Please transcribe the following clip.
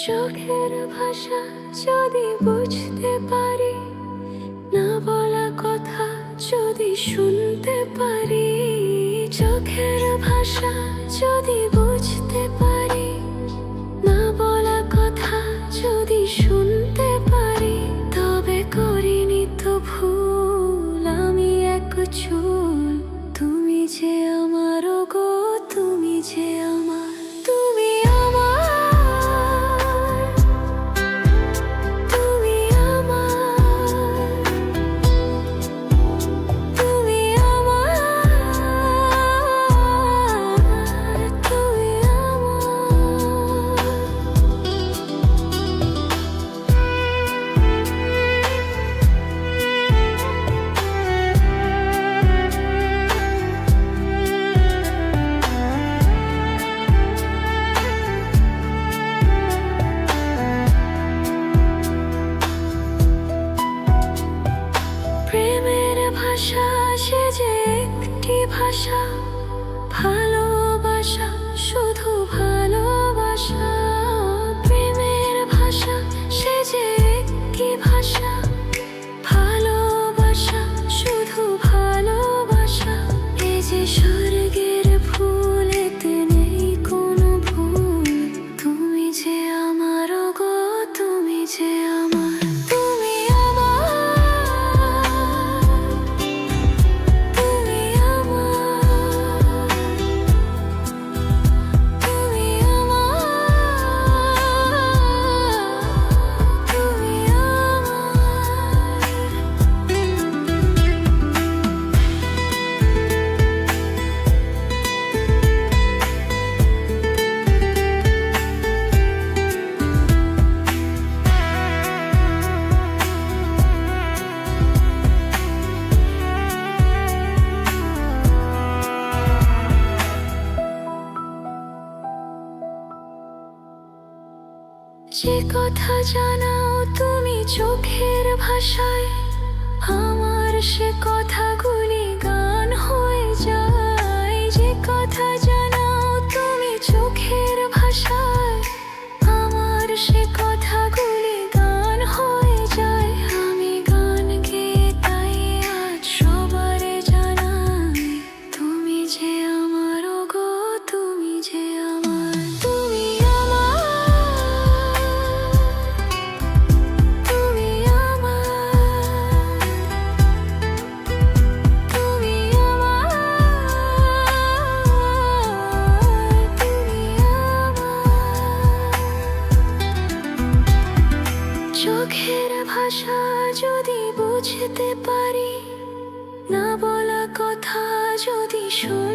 চোখের ভাষা যদি বুঝতে পারি, না বলা কথা যদি শুনতে পারি। চোখের ভাষা যদি বুঝতে পারি, না বলা কথা যদি শুনতে পারি, তবে করিনি তো ভুল আমি এক চুল। তুমি যে আমার গো, তুমি যে আমার, তুমি আমার, তুমি আমার, তুমি আমার, তুমি আমার। প্রেমের ভাষা সে যে একটি ভাষা, ভালোবাসা শুধু ভালোবাসা। প্রেমের ভাষা সে যে একটি ভাষা, ভালোবাসা শুধু ভালোবাসা। এ যে স্বর্গের ফুল, এতে নেই কোনো ভুল। তুমি যে আমার গো, তুমি যে আমার, তুমি আমার, তুমি আমার, তুমি আমার, তুমি যে কথা জানাও তুমি চোখের ভাষায়, আমার সে কথাগুলি গান হয়ে যায়। যে কথা জানাও তুমি চোখের ভাষায়, আমার সে কথাগুলি গান হয়ে যায়। আমি গান গেয়ে তাই আজ সবারে জানাই, তুমি যে আমার গো, তুমি যে আমার, তুমি আমার, তুমি আমার, তুমি আমার, তুমি আমার। চোখের ভাষা যদি বুঝতে পারি, না বলা কথা যদি শুনতে